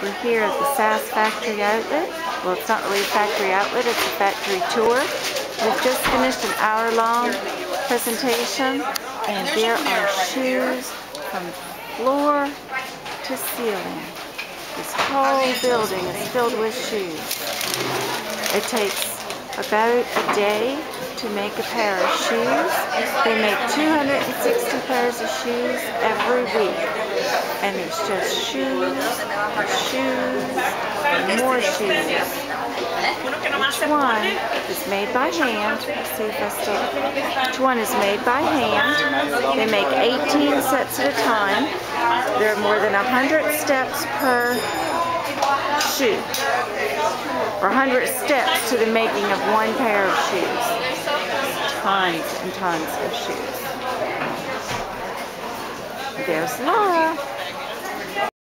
We're here at the SAS factory outlet. Well, it's not really a factory outlet, it's a factory tour. We've just finished an hour-long presentation, and there are shoes from floor to ceiling. This whole building is filled with shoes. It takes about a day to make a pair of shoes. They make 260 pairs of shoes every week. And it's just shoes, shoes, and more shoes. Each one is made by hand. See if I still. Each one is made by hand. They make 18 sets at a time. There are more than 100 steps per shoe, or 100 steps to the making of one pair of shoes. Tons and tons of shoes. There's Lora.